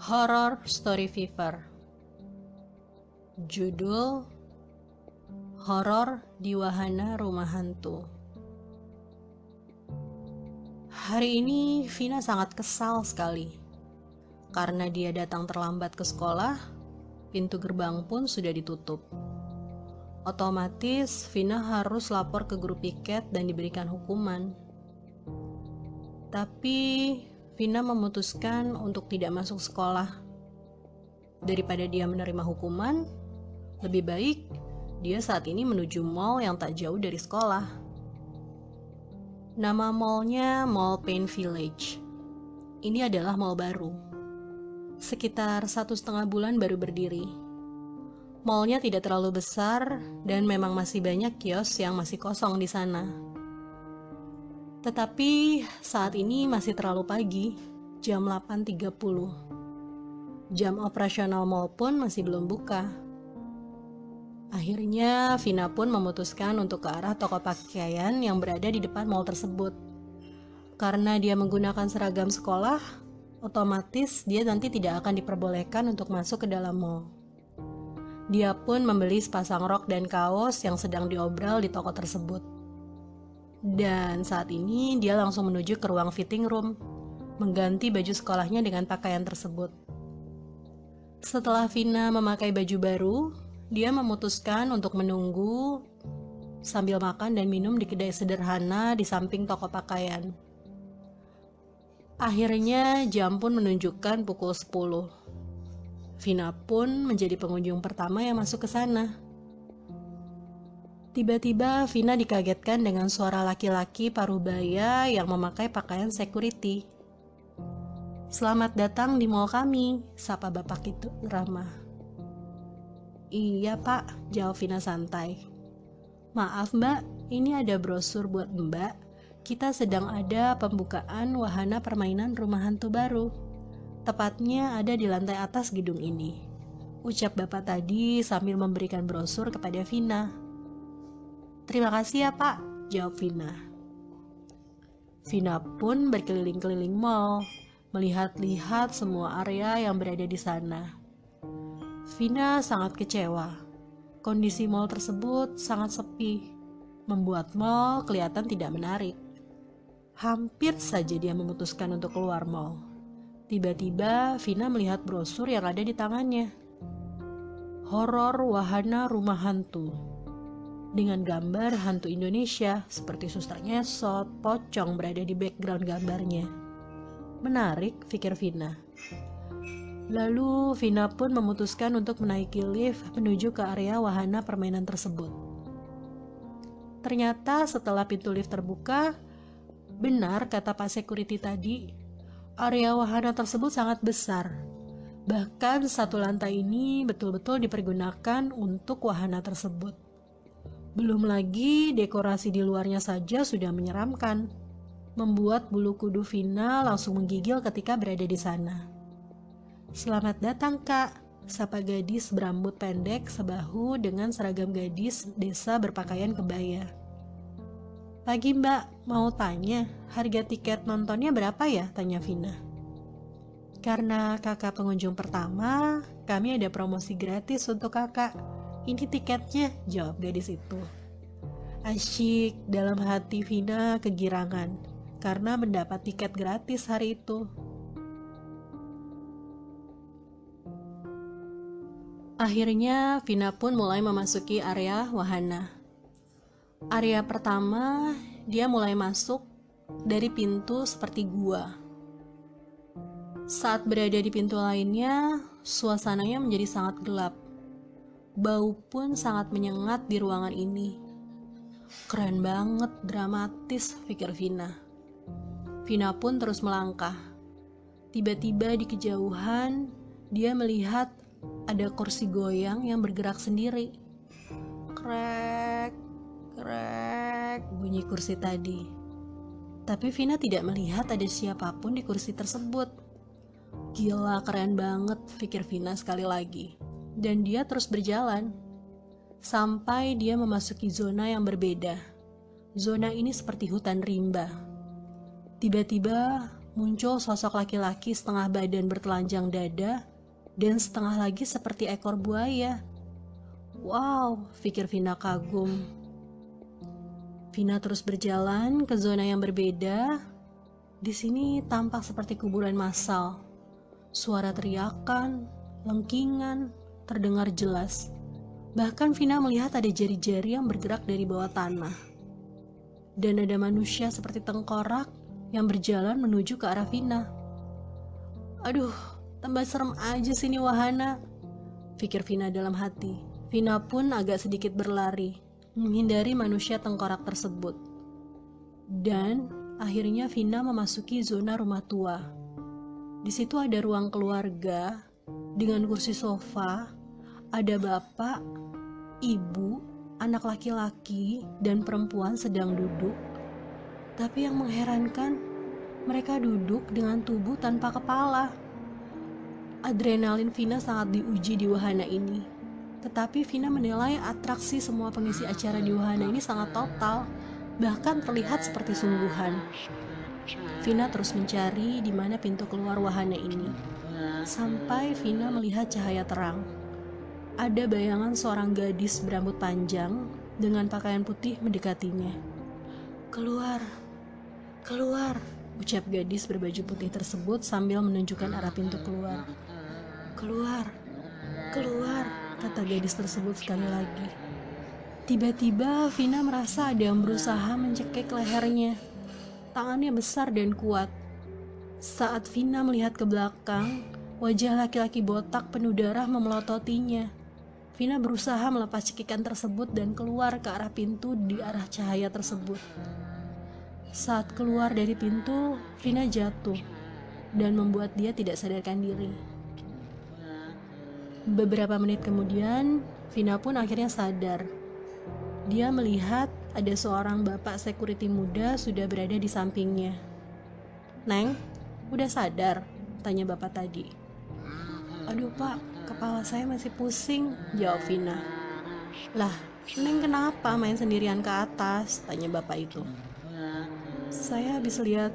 Horror Story Fever. Judul: Horor di Wahana Rumah Hantu. Hari ini Vina sangat kesal sekali karena dia datang terlambat ke sekolah. Pintu gerbang pun sudah ditutup. Otomatis Vina harus lapor ke guru piket dan diberikan hukuman. Tapi Vina memutuskan untuk tidak masuk sekolah. Daripada dia menerima hukuman, lebih baik dia saat ini menuju mall yang tak jauh dari sekolah. Nama mallnya Mall Pain Village. Ini adalah mall baru. Sekitar 1,5 bulan baru berdiri. Mallnya tidak terlalu besar dan memang masih banyak kios yang masih kosong di sana. Tetapi saat ini masih terlalu pagi, jam 8.30. Jam operasional mall pun masih belum buka. Akhirnya Vina pun memutuskan untuk ke arah toko pakaian yang berada di depan mall tersebut. Karena dia menggunakan seragam sekolah, otomatis dia nanti tidak akan diperbolehkan untuk masuk ke dalam mall. Dia pun membeli sepasang rok dan kaos yang sedang diobral di toko tersebut. Dan saat ini dia langsung menuju ke ruang fitting room, mengganti baju sekolahnya dengan pakaian tersebut. Setelah Vina memakai baju baru, dia memutuskan untuk menunggu sambil makan dan minum di kedai sederhana di samping toko pakaian. Akhirnya jam pun menunjukkan pukul 10. Vina pun menjadi pengunjung pertama yang masuk ke sana. Tiba-tiba Vina dikagetkan dengan suara laki-laki parubaya yang memakai pakaian security. "Selamat datang di mall kami," sapa bapak itu ramah. "Iya pak," jawab Vina santai. "Maaf mbak, ini ada brosur buat mbak. Kita sedang ada pembukaan wahana permainan rumah hantu baru. Tepatnya ada di lantai atas gedung ini," ucap bapak tadi sambil memberikan brosur kepada Vina. "Terima kasih ya pak," jawab Vina. Vina pun berkeliling-keliling mall, melihat-lihat semua area yang berada di sana. Vina sangat kecewa. Kondisi mall tersebut sangat sepi, membuat mall kelihatan tidak menarik. Hampir saja dia memutuskan untuk keluar mall. Tiba-tiba Vina melihat brosur yang ada di tangannya. Horor Wahana Rumah Hantu. Dengan gambar hantu Indonesia seperti suster nyesot, pocong berada di background gambarnya. Menarik, pikir Vina. Lalu Vina pun memutuskan untuk menaiki lift menuju ke area wahana permainan tersebut. Ternyata setelah pintu lift terbuka, benar kata Pak Security tadi, area wahana tersebut sangat besar. Bahkan satu lantai ini betul-betul dipergunakan untuk wahana tersebut. Belum lagi dekorasi di luarnya saja sudah menyeramkan, membuat bulu kuduk Vina langsung menggigil ketika berada di sana. "Selamat datang kak," sapa gadis berambut pendek sebahu dengan seragam gadis desa berpakaian kebaya. "Pagi mbak, mau tanya, harga tiket nontonnya berapa ya?" tanya Vina. "Karena kakak pengunjung pertama, kami ada promosi gratis untuk kakak. Ini tiketnya," jawab gadis itu. Asyik, dalam hati Vina kegirangan karena mendapat tiket gratis hari itu. Akhirnya Vina pun mulai memasuki area wahana. Area pertama, dia mulai masuk dari pintu seperti gua. Saat berada di pintu lainnya, suasananya menjadi sangat gelap. Bau pun sangat menyengat di ruangan ini. Keren banget, dramatis, pikir Vina. Vina pun terus melangkah. Tiba-tiba di kejauhan, dia melihat ada kursi goyang yang bergerak sendiri. Krek, krek, bunyi kursi tadi. Tapi Vina tidak melihat ada siapapun di kursi tersebut. Gila, keren banget, pikir Vina sekali lagi. Dan dia terus berjalan sampai dia memasuki zona yang berbeda. Zona ini seperti hutan rimba. Tiba-tiba muncul sosok laki-laki setengah badan bertelanjang dada dan setengah lagi seperti ekor buaya. Wow, pikir Vina kagum. Vina terus berjalan ke zona yang berbeda. Di sini tampak seperti kuburan massal. Suara teriakan, lengkingan, terdengar jelas. Bahkan Vina melihat ada jari-jari yang bergerak dari bawah tanah. Dan ada manusia seperti tengkorak yang berjalan menuju ke arah Vina. Aduh, tambah serem aja sini wahana, pikir Vina dalam hati. Vina pun agak sedikit berlari, menghindari manusia tengkorak tersebut. Dan akhirnya Vina memasuki zona rumah tua. Di situ ada ruang keluarga dengan kursi sofa, ada bapak, ibu, anak laki-laki, dan perempuan sedang duduk. Tapi yang mengherankan, mereka duduk dengan tubuh tanpa kepala. Adrenalin Vina sangat diuji di wahana ini. Tetapi Vina menilai atraksi semua pengisi acara di wahana ini sangat total, bahkan terlihat seperti sungguhan. Vina terus mencari di mana pintu keluar wahana ini. Sampai Vina melihat cahaya terang. Ada bayangan seorang gadis berambut panjang dengan pakaian putih mendekatinya. Keluar, keluar, ucap gadis berbaju putih tersebut sambil menunjukkan arah pintu keluar. Keluar, keluar, kata gadis tersebut sekali lagi. Tiba-tiba Vina merasa ada yang berusaha mencekik lehernya. Tangannya besar dan kuat. Saat Vina melihat ke belakang, wajah laki-laki botak penuh darah memelototinya. Vina berusaha melepas cekikan tersebut dan keluar ke arah pintu di arah cahaya tersebut. Saat keluar dari pintu, Vina jatuh dan membuat dia tidak sadarkan diri. Beberapa menit kemudian, Vina pun akhirnya sadar. Dia melihat ada seorang bapak security muda sudah berada di sampingnya. "Neng, udah sadar?" tanya bapak tadi. "Aduh pak, kepala saya masih pusing," jawab Vina. "Lah, Neng kenapa main sendirian ke atas?" tanya bapak itu. "Saya habis lihat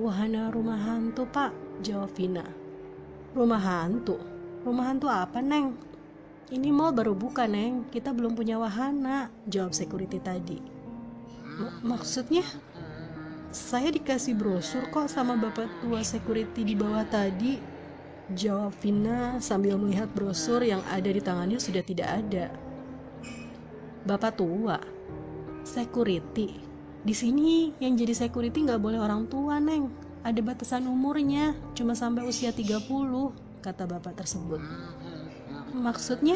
wahana rumah hantu pak," jawab Vina. "Rumah hantu? Rumah hantu apa Neng?" "Ini mall baru buka Neng, kita belum punya wahana," jawab security tadi. Maksudnya? "Saya dikasih brosur kok sama bapak tua security di bawah tadi," jawab Vina sambil melihat brosur yang ada di tangannya sudah tidak ada. "Bapak tua? Security? Di sini yang jadi security nggak boleh orang tua Neng, ada batasan umurnya, cuma sampai usia 30, kata bapak tersebut. "Maksudnya?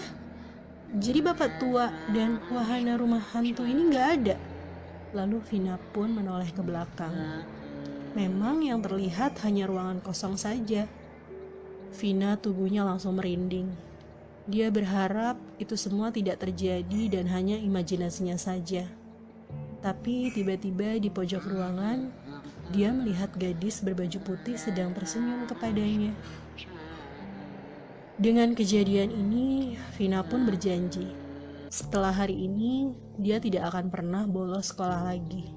Jadi bapak tua dan wahana rumah hantu ini nggak ada?" Lalu Vina pun menoleh ke belakang. Memang yang terlihat hanya ruangan kosong saja. Vina tubuhnya langsung merinding. Dia berharap itu semua tidak terjadi dan hanya imajinasinya saja. Tapi tiba-tiba di pojok ruangan, dia melihat gadis berbaju putih sedang tersenyum kepadanya. Dengan kejadian ini, Vina pun berjanji, setelah hari ini dia tidak akan pernah bolos sekolah lagi.